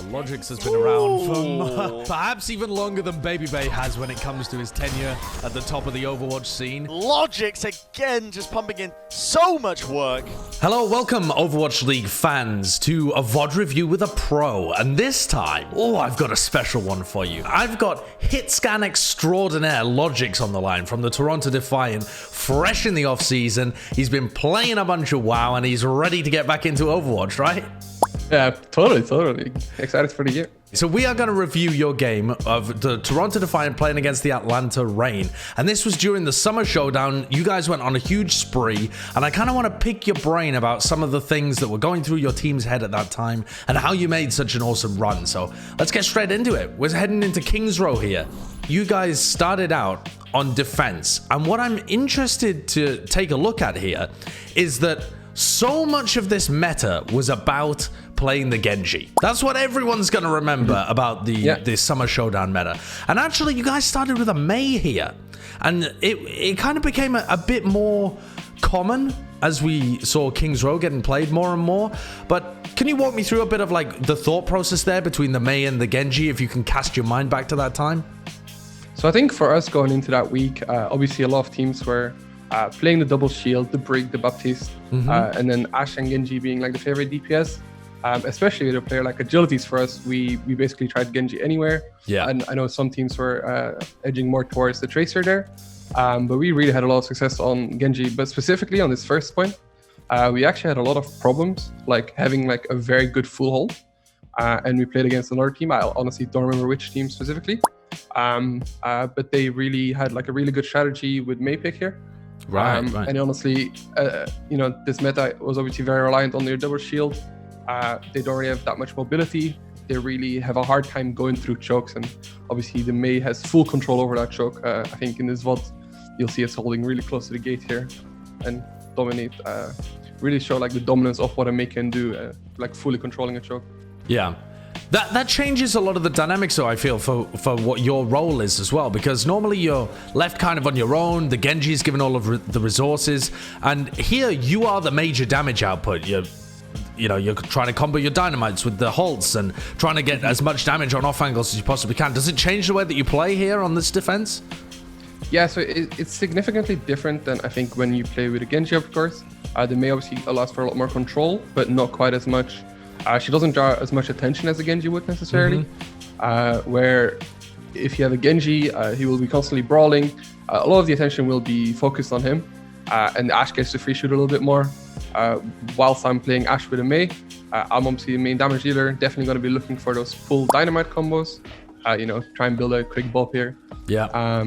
Logix has been around for perhaps even longer than Baby Bay has when it comes to his tenure at the top of the Overwatch scene. Logix again just pumping in so much work. Hello, welcome Overwatch League fans to a VOD review with a pro. And this time, I've got a special one for you. I've got Hitscan extraordinaire Logix on the line from the Toronto Defiant, fresh in the off-season. He's been playing a bunch of WoW and he's ready to get back into Overwatch, right? Yeah, totally. Excited for the year. So we are going to review your game of the Toronto Defiant playing against the Atlanta Reign. And this was during the Summer Showdown. You guys went on a huge spree. And I kind of want to pick your brain about some of the things that were going through your team's head at that time and how you made such an awesome run. So let's get straight into it. We're heading into King's Row here. You guys started out on defense. And what I'm interested to take a look at here is that so much of this meta was about playing the Genji. That's what everyone's going to remember about the Summer Showdown meta. And actually, you guys started with a May here. And it kind of became a bit more common as we saw King's Row getting played more and more. But can you walk me through a bit of like the thought process there between the May and the Genji, if you can cast your mind back to that time? So I think for us going into that week, obviously a lot of teams were playing the double shield, the Brig, the Baptiste, and then Ashe and Genji being like the favorite DPS. Especially with a player like Agilities for us, we basically tried Genji anywhere. Yeah. And I know some teams were edging more towards the Tracer there, but we really had a lot of success on Genji. But specifically on this first point, we actually had a lot of problems, like having like a very good full hold. And we played against another team. I honestly don't remember which team specifically, but they really had like a really good strategy with May pick here. Right. And honestly, this meta was obviously very reliant on their double shield. They don't really have that much mobility. They really have a hard time going through chokes, and obviously the May has full control over that choke. I think in this VOD, you'll see us holding really close to the gate here and dominate, really show like the dominance of what a May can do, like fully controlling a choke. Yeah. That changes a lot of the dynamics, though, I feel, for what your role is as well, because normally you're left kind of on your own. The Genji is given all of the resources, and here you are the major damage output. You're trying to combo your dynamites with the halts and trying to get as much damage on off angles as you possibly can. Does it change the way that you play here on this defense? Yeah, so it's significantly different than I think when you play with a Genji, of course. The May obviously allows for a lot more control, but not quite as much. She doesn't draw as much attention as a Genji would necessarily, where if you have a Genji, he will be constantly brawling. A lot of the attention will be focused on him, and Ashe gets to free shoot a little bit more. Whilst I'm playing Ashe with a May, I'm obviously the main damage dealer, definitely going to be looking for those full dynamite combos, try and build a quick bulb here. Yeah.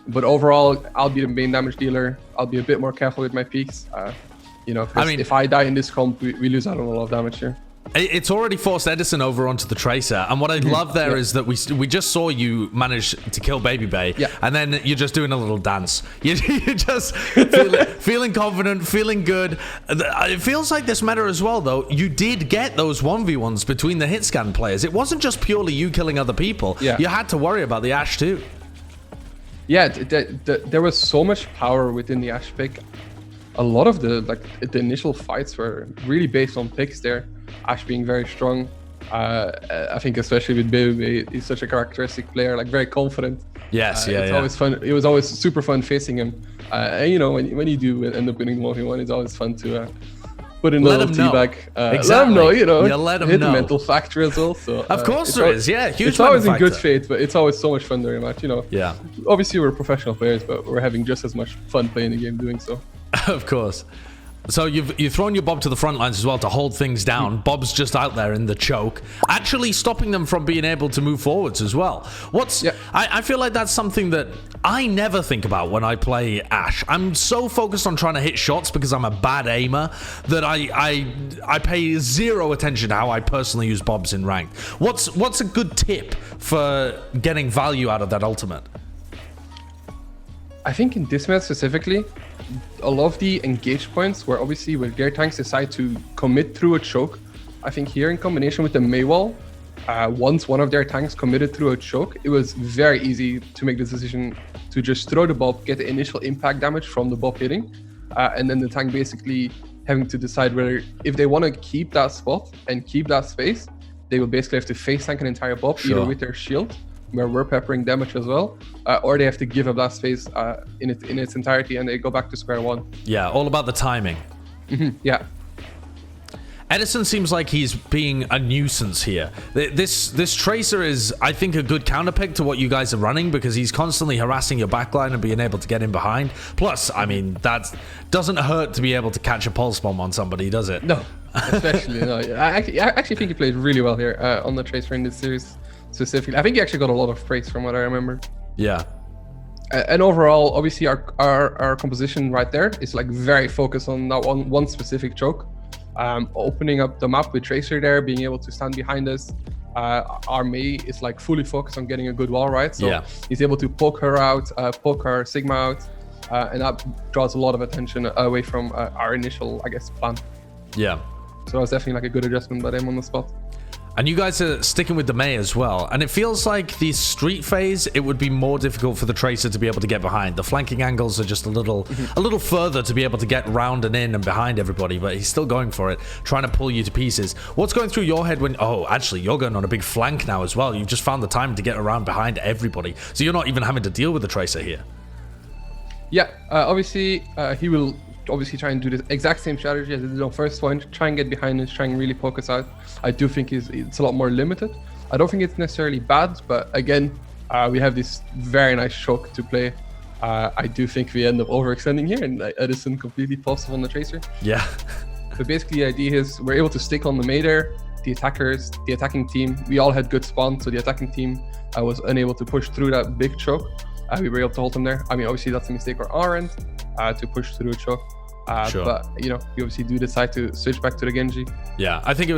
But overall, I'll be the main damage dealer. I'll be a bit more careful with my peaks, if I die in this comp, we lose out on a lot of damage here. It's already forced Edison over onto the Tracer, and what I love there is that we just saw you manage to kill Baby Bay, and then you're just doing a little dance. You're just feeling confident, feeling good. It feels like this meta as well, though. You did get those 1v1s between the Hitscan players. It wasn't just purely you killing other people. Yeah. You had to worry about the Ashe too. Yeah, there was so much power within the Ashe pick. A lot of the initial fights were really based on picks there. Ashe being very strong. I think especially with Baby, he's such a characteristic player, like very confident. Yes, it's always fun. It was always super fun facing him. And when you do end up winning the 1v1, it's always fun to put in a little teabag. Exactly. Let him know, You let him hit know. The mental factor as well. So of course there is, yeah, huge. It's always in good faith, but it's always so much fun during a match. Yeah. Obviously we're professional players, but we're having just as much fun playing the game doing so. Of course. So you've thrown your Bob to the front lines as well to hold things down. Bob's just out there in the choke, actually stopping them from being able to move forwards as well. I feel like that's something that I never think about when I play Ashe. I'm so focused on trying to hit shots because I'm a bad aimer that I pay zero attention to how I personally use Bobs in ranked. What's a good tip for getting value out of that ultimate? I think in this match specifically, a lot of the engage points where obviously when their tanks decide to commit through a choke, I think here in combination with the May wall, once one of their tanks committed through a choke, it was very easy to make the decision to just throw the bob, get the initial impact damage from the bob hitting, and then the tank basically having to decide whether if they want to keep that spot and keep that space, they will basically have to face tank an entire buff, Sure. either with their shield, where we're peppering damage as well, or they have to give a blast phase in its entirety, and they go back to square one. Yeah, all about the timing. Yeah. Edison seems like he's being a nuisance here. This Tracer is, I think, a good counterpick to what you guys are running, because he's constantly harassing your backline and being able to get in behind. Plus, I mean, that doesn't hurt to be able to catch a pulse bomb on somebody, does it? No, especially no. I actually think he played really well here on the Tracer in this series specifically. I think he actually got a lot of praise from what I remember. Yeah. And overall, obviously, our composition right there is like very focused on that one specific choke. Opening up the map with Tracer there, being able to stand behind us. Our Mei is like fully focused on getting a good wall, right? So he's able to poke her out, poke our Sigma out, and that draws a lot of attention away from our initial, I guess, plan. Yeah. So that was definitely like a good adjustment by them on the spot. And you guys are sticking with the Mei as well. And it feels like the street phase, it would be more difficult for the Tracer to be able to get behind. The flanking angles are just a little further to be able to get round and in and behind everybody, but he's still going for it, trying to pull you to pieces. What's going through your head when, oh, actually, you're going on a big flank now as well. You've just found the time to get around behind everybody. So you're not even having to deal with the Tracer here. Yeah, obviously, he will obviously try and do the exact same strategy as he did on first one, try and get behind us, try and really poke us out. I do think it's a lot more limited. I don't think it's necessarily bad, but again, we have this very nice choke to play. I do think we end up overextending here, and Edison completely pops on the Tracer. Yeah. But basically the idea is we're able to stick on the Mei there. The attacking team, we all had good spawns, so the attacking team was unable to push through that big choke. We were able to hold them there. I mean, obviously that's a mistake on our end to push through a choke. Sure. But you know, we obviously do decide to switch back to the Genji. Yeah, I think it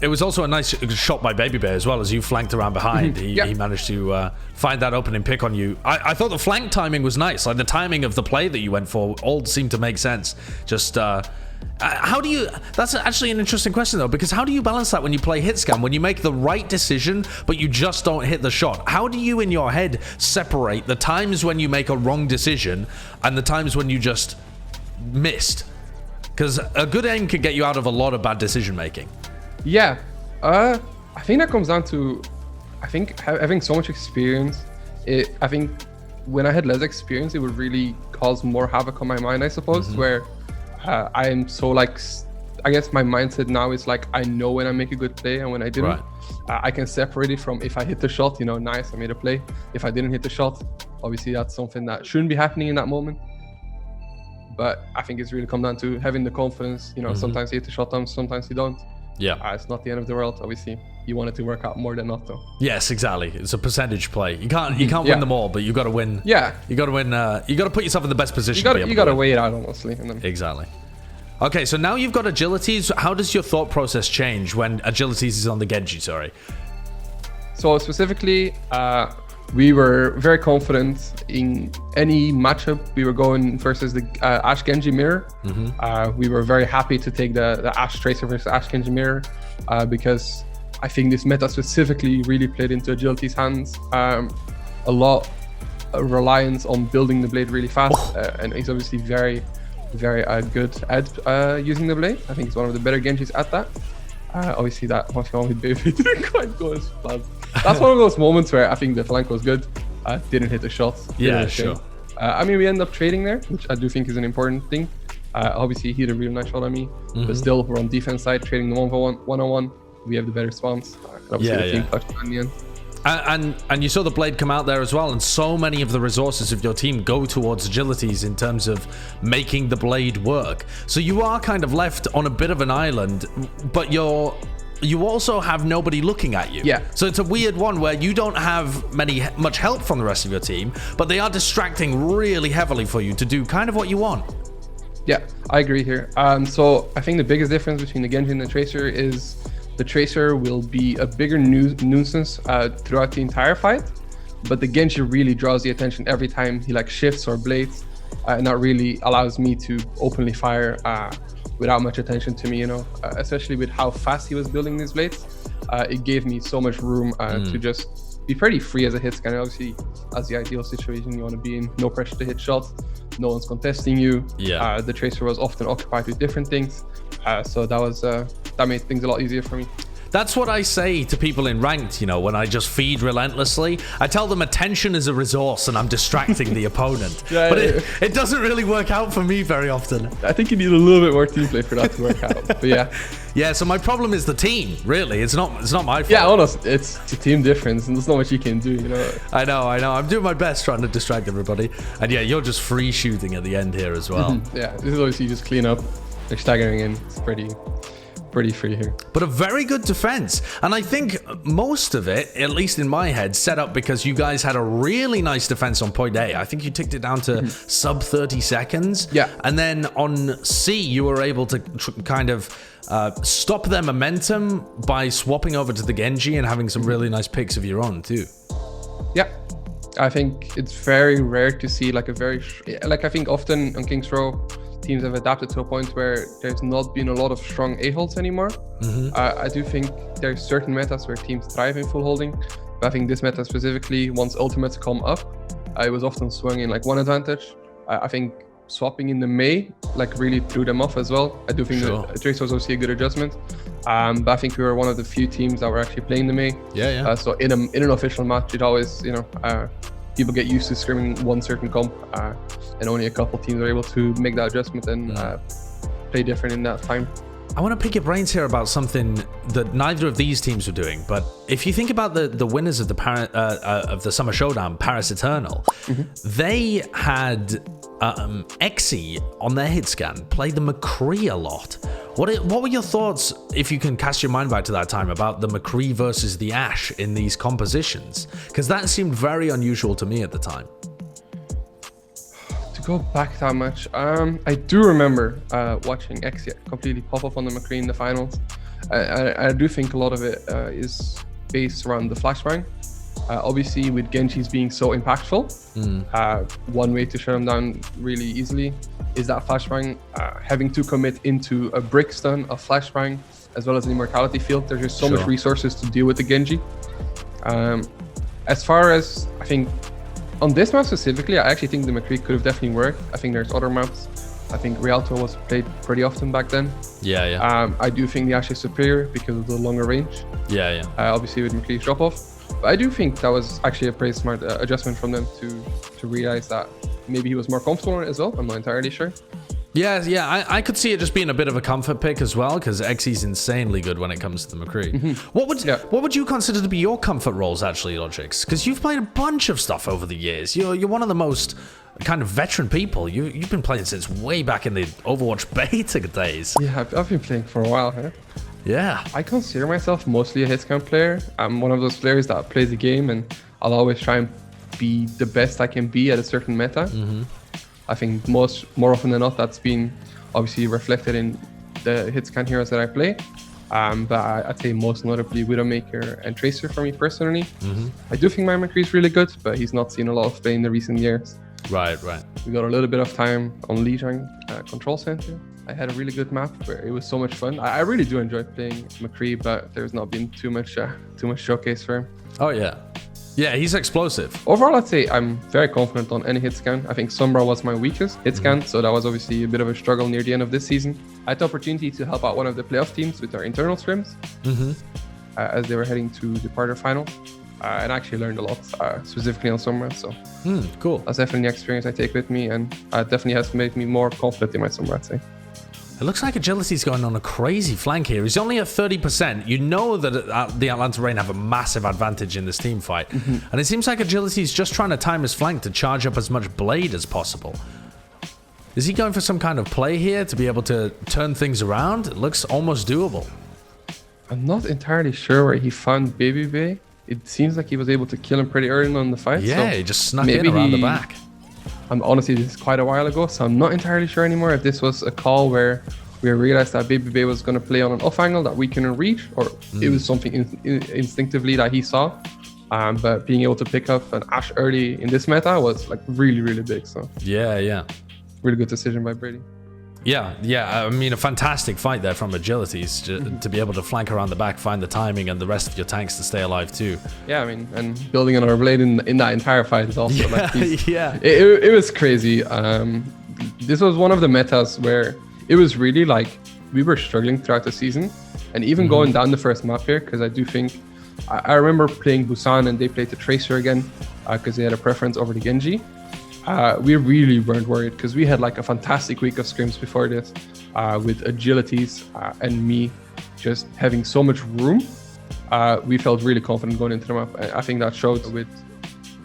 was also a nice shot by Baby Bear as well. As you flanked around behind, he managed to find that opening pick on you. I thought the flank timing was nice. Like the timing of the play that you went for all seemed to make sense. Just how do you, that's actually an interesting question though, because how do you balance that when you play Hitscan, when you make the right decision but you just don't hit the shot? How do you in your head separate the times when you make a wrong decision and the times when you just missed? Because a good aim could get you out of a lot of bad decision making. Yeah, I think that comes down to, I think having so much experience. I think when I had less experience, it would really cause more havoc on my mind, I suppose, where I am so like, I guess my mindset now is like, I know when I make a good play and when I didn't. Right. I can separate it from if I hit the shot, you know, nice, I made a play. If I didn't hit the shot, obviously that's something that shouldn't be happening in that moment. But I think it's really come down to having the confidence, you know, sometimes you hit the shot, sometimes you don't. Yeah. It's not the end of the world. Obviously, you want it to work out more than not, though. Yes, exactly. It's a percentage play. You can't win them all, but you got to win. Yeah. You got to win. You got to put yourself in the best position. You got to weigh it out, honestly. And then... Exactly. Okay, so now you've got agilities. How does your thought process change when agilities is on the Genji? Sorry. So specifically, we were very confident in any matchup we were going versus the Ashe Genji mirror. We were very happy to take the Ashe Tracer versus Ashe Genji mirror because I think this meta specifically really played into agility's hands. A lot of reliance on building the blade really fast, and he's obviously very good at using the blade. I think he's one of the better Genjis at that. Obviously that one with Baby didn't quite go as planned. That's one of those moments where I think the flank was good, didn't hit the shot. Yeah, sure. I mean, we end up trading there, which I do think is an important thing. Obviously he hit a really nice shot on me, but still we're on defense side trading the 1-on-1. We have the better spawns. Obviously the team clutched in the end. And you saw the blade come out there as well, and so many of the resources of your team go towards agilities in terms of making the blade work. So you are kind of left on a bit of an island, but you also have nobody looking at you. Yeah. So it's a weird one where you don't have much help from the rest of your team, but they are distracting really heavily for you to do kind of what you want. Yeah, I agree here. So I think the biggest difference between the Genji and the Tracer is the Tracer will be a bigger nuisance throughout the entire fight, but the Genji really draws the attention every time he like shifts or blades, and that really allows me to openly fire without much attention to me, you know, especially with how fast he was building these blades. It gave me so much room to just be pretty free as a hit scanner. Obviously, as the ideal situation you want to be in, no pressure to hit shots, no one's contesting you. Yeah. The Tracer was often occupied with different things, so that made things a lot easier for me. That's what I say to people in ranked, you know, when I just feed relentlessly. I tell them attention is a resource and I'm distracting the opponent. But it doesn't really work out for me very often. I think you need a little bit more team play for that to work out. But yeah. Yeah, so my problem is the team, really. It's not my fault. Yeah, honest, it's a team difference and there's not much you can do, you know. I know. I'm doing my best trying to distract everybody. And yeah, you're just free shooting at the end here as well. Yeah, this is obviously just clean up. They're staggering in. It's pretty free here. But a very good defense. And I think most of it, at least in my head, set up because you guys had a really nice defense on point A. I think you ticked it down to sub 30 seconds. Yeah. And then on C, you were able to kind of stop their momentum by swapping over to the Genji and having some really nice picks of your own too. Yeah. I think it's very rare to see like I think often on King's Row, teams have adapted to a point where there's not been a lot of strong A-holds anymore. I do think there's certain metas where teams thrive in full holding, but I think this meta specifically, once ultimates come up, it was often swung in like one advantage. I think swapping in the May like really threw them off as well. I do think that Trace was obviously a good adjustment, but I think we were one of the few teams that were actually playing the May. So in an official match, it always, you know, people get used to scrimming one certain comp, and only a couple teams are able to make that adjustment and play different in that time. I want to pick your brains here about something that neither of these teams were doing, but if you think about the winners of the Summer Showdown, Paris Eternal, they had Exi on their hit scan, played the McCree a lot. What were your thoughts, if you can cast your mind back to that time, about the McCree versus the Ashe in these compositions? Because that seemed very unusual to me at the time. To go back that much, I do remember watching Exi completely pop up on the McCree in the finals. I do think a lot of it is based around the flashbang. Obviously, with Genji's being so impactful, one way to shut him down really easily is that flashbang, having to commit into a brick stun, a flashbang, as well as an immortality field. There's just so much resources to deal with the Genji. As far as, I think, on this map specifically, I actually think the McCree could have definitely worked. I think there's other maps. I think Rialto was played pretty often back then. I do think the Ashe is superior because of the longer range. Obviously with McCree's drop-off. But I do think that was actually a pretty smart adjustment from them to realize that maybe he was more comfortable on it as well. I'm not entirely sure. I could see it just being a bit of a comfort pick as well, because Exi's insanely good when it comes to the McCree. What would you consider to be your comfort roles, actually, Logix? Because you've played a bunch of stuff over the years. You're one of the most kind of veteran people. You've been playing since way back in the Overwatch beta days. Yeah, I've been playing for a while, huh? Yeah. I consider myself mostly a hitscan player. I'm one of those players that plays the game, and I'll always try and be the best I can be at a certain meta. I think more often than not, that's been obviously reflected in the hitscan heroes that I play. But I'd say most notably Widowmaker and Tracer for me personally. I do think my McCree is really good, but he's not seen a lot of play in the recent years. Right. We got a little bit of time on Lijiang Control Center. I had a really good map where it was so much fun. I really do enjoy playing McCree, but there's not been too much showcase for him. Oh yeah. Yeah, he's explosive. Overall, I'd say I'm very confident on any hit scan. I think Sombra was my weakest hit scan, so that was obviously a bit of a struggle near the end of this season. I had the opportunity to help out one of the playoff teams with their internal scrims as they were heading to the quarter final. And I actually learned a lot, specifically on Sombra. So cool. That's definitely an experience I take with me, and it definitely has made me more confident in my Sombra, I'd say. It looks like Agility's going on a crazy flank here. He's only at 30%. You know that the Atlanta Reign have a massive advantage in this team fight. And it seems like Agility's just trying to time his flank to charge up as much blade as possible. Is he going for some kind of play here to be able to turn things around? It looks almost doable. I'm not entirely sure where he found Baby Bay. It seems like he was able to kill him pretty early on in the fight. Yeah, so he just snuck in around the back. Honestly, this is quite a while ago, so I'm not entirely sure anymore if this was a call where we realized that Baby Bay was going to play on an off angle that we couldn't reach, or it was something instinctively that he saw. But being able to pick up an Ashe early in this meta was like really, really big. So yeah. Really good decision by Brady. Yeah. I mean, a fantastic fight there from Agilities to be able to flank around the back, find the timing, and the rest of your tanks to stay alive too. Yeah, I mean, and building on our blade in that entire fight is also it was crazy. This was one of the metas where it was really like we were struggling throughout the season, And even going down the first map here, because I do think, I remember playing Busan and they played the Tracer again, because they had a preference over the Genji. We really weren't worried because we had like a fantastic week of scrims before this, with agilities and me just having so much room. We felt really confident going into the map. I think that showed with,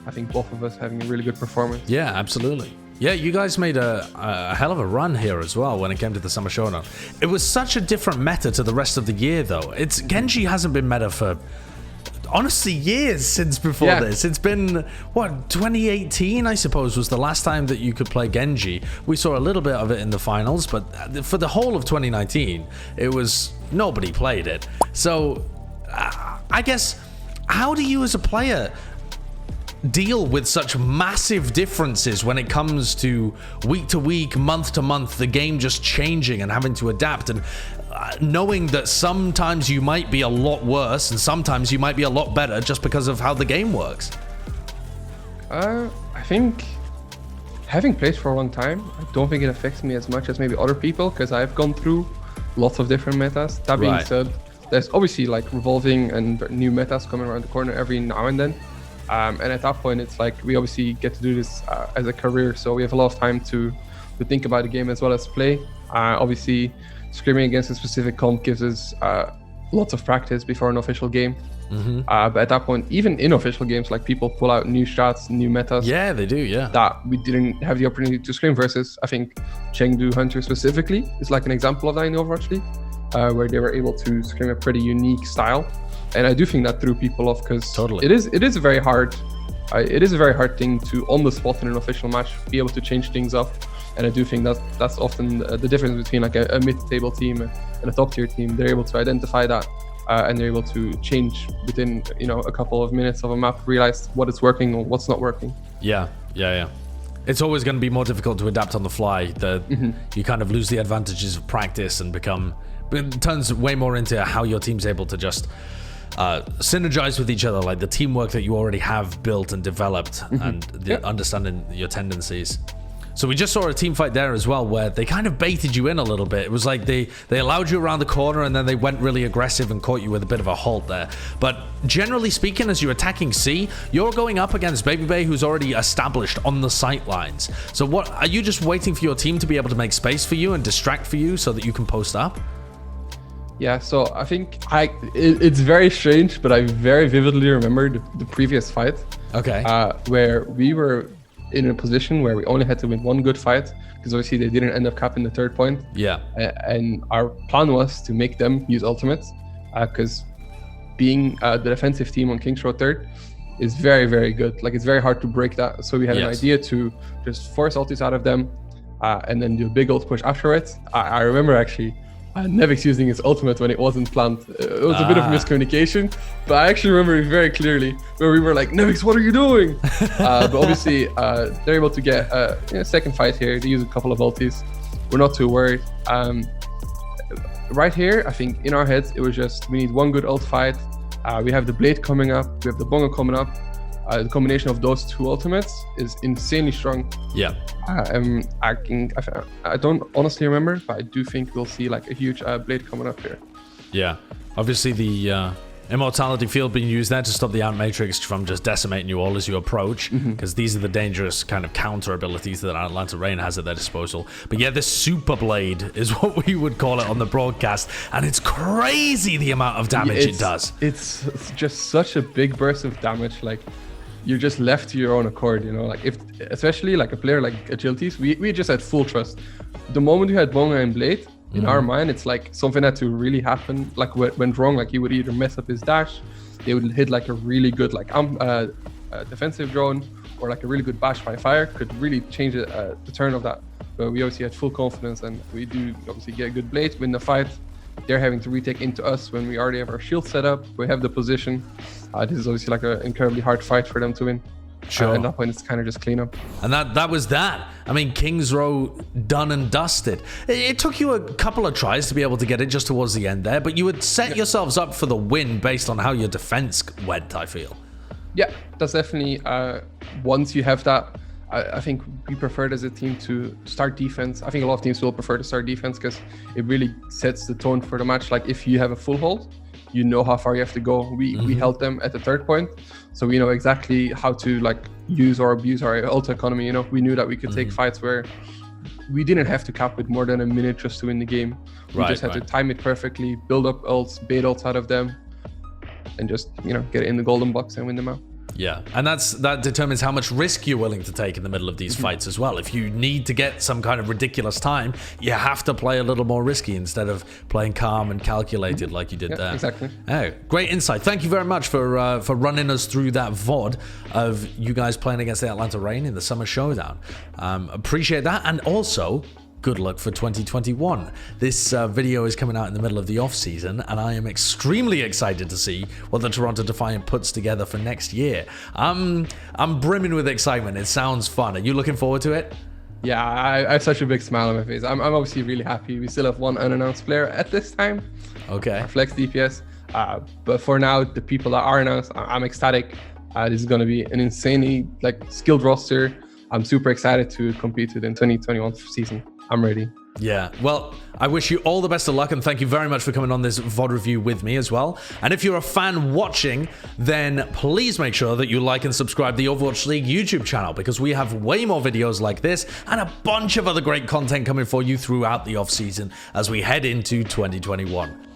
I think, both of us having a really good performance. Yeah, absolutely. Yeah, you guys made a hell of a run here as well when it came to the Summer Showdown. It was such a different meta to the rest of the year, though. Genji hasn't been meta for, honestly, years since before this. It's been, what, 2018, I suppose, was the last time that you could play Genji. We saw a little bit of it in the finals, but for the whole of 2019, it was, nobody played it. So, I guess, how do you as a player deal with such massive differences when it comes to week, month to month, the game just changing and having to adapt, and knowing that sometimes you might be a lot worse and sometimes you might be a lot better just because of how the game works? I think having played for a long time, I don't think it affects me as much as maybe other people, because I've gone through lots of different metas. That being said, there's obviously like revolving and new metas coming around the corner every now and then. And at that point, it's like we obviously get to do this as a career, so we have a lot of time to think about the game as well as play. Obviously, scrimming against a specific comp gives us lots of practice before an official game. But at that point, even in official games, like people pull out new shots, new metas. Yeah, they do, yeah. That we didn't have the opportunity to scrim versus, I think, Chengdu Hunters specifically is like an example of that in the Overwatch League, where they were able to scrim a pretty unique style. And I do think that threw people off, because it is a very hard thing to, on the spot in an official match, be able to change things up. And I do think that's often the difference between like a mid-table team and a top-tier team. They're able to identify that, and they're able to change within a couple of minutes of a map, realize what is working or what's not working. Yeah. It's always going to be more difficult to adapt on the fly. You kind of lose the advantages of practice and it turns way more into how your team's able to just synergize with each other, like the teamwork that you already have built and developed, and understanding your tendencies. So we just saw a team fight there as well, where they kind of baited you in a little bit. It was like they allowed you around the corner, and then they went really aggressive and caught you with a bit of a halt there. But generally speaking, as you're attacking C, you're going up against Baby Bay, who's already established on the sight lines. So what are you just waiting for your team to be able to make space for you and distract for you so that you can post up? Yeah, so I think it's very strange, but I very vividly remember the previous fight. Okay. Where we were in a position where we only had to win one good fight, because obviously they didn't end up capping the third point. Yeah. And our plan was to make them use ultimates, because being the defensive team on King's Road 3rd is very, very good. Like, it's very hard to break that. So we had an idea to just force ultis out of them, and then do a big ult push afterwards. I remember actually Nevix using his ultimate when it wasn't planned. It was a bit of miscommunication, but I actually remember it very clearly, where we were like, Nevix, what are you doing? But obviously, they're able to get a second fight here. They use a couple of ultis. We're not too worried. Right here, I think in our heads, it was just, we need one good ult fight. We have the Blade coming up. We have the Bongo coming up. The combination of those two ultimates is insanely strong. Yeah. I don't honestly remember, but I do think we'll see like a huge Blade coming up here. Yeah. Obviously, the Immortality field being used there to stop the Ant Matrix from just decimating you all as you approach, because these are the dangerous kind of counter abilities that Atlanta Reign has at their disposal. But yeah, this Super Blade is what we would call it on the broadcast, and it's crazy the amount of damage it does. It's just such a big burst of damage. Like, you're just left to your own accord, like if, especially like a player like Agilities, we just had full trust. The moment you had Bonga and Blade, in our mind, it's like something had to really happen, like went wrong. Like, he would either mess up his dash, they would hit like a really good like defensive drone, or like a really good bash by fire could really change the turn of that. But we obviously had full confidence, and we do obviously get a good Blade, win the fight. They're having to retake into us when we already have our shield set up. We have the position. This is obviously like an incredibly hard fight for them to win. Sure. At that point, it's kind of just clean up. And that was that. I mean, King's Row done and dusted. It took you a couple of tries to be able to get it just towards the end there, but you would set yourselves up for the win based on how your defense went, I feel. Yeah, that's definitely, once you have that I think we preferred as a team to start defense. I think a lot of teams will prefer to start defense because it really sets the tone for the match. Like if you have a full hold, you know how far you have to go. We held them at the 3rd point, so we know exactly how to like use or abuse our ult economy. You know, we knew that we could take fights where we didn't have to cap with more than a minute just to win the game. We just had to time it perfectly, build up ults, bait ults out of them, and just, you know, get it in the golden box and win them out. Yeah, and that determines how much risk you're willing to take in the middle of these fights as well. If you need to get some kind of ridiculous time, you have to play a little more risky instead of playing calm and calculated like you did there. Exactly. Oh, great insight. Thank you very much for running us through that VOD of you guys playing against the Atlanta Reign in the Summer Showdown. Appreciate that, and also good luck for 2021. This video is coming out in the middle of the off season, and I am extremely excited to see what the Toronto Defiant puts together for next year. I'm brimming with excitement. It sounds fun. Are you looking forward to it? Yeah, I have such a big smile on my face. I'm obviously really happy. We still have one unannounced player at this time. Okay. Our flex DPS. But for now, the people that are announced, I'm ecstatic. This is going to be an insanely skilled roster. I'm super excited to compete with in 2021 season. I'm ready. Yeah, well, I wish you all the best of luck, and thank you very much for coming on this VOD review with me as well. And if you're a fan watching, then please make sure that you like and subscribe to the Overwatch League YouTube channel, because we have way more videos like this and a bunch of other great content coming for you throughout the off-season as we head into 2021.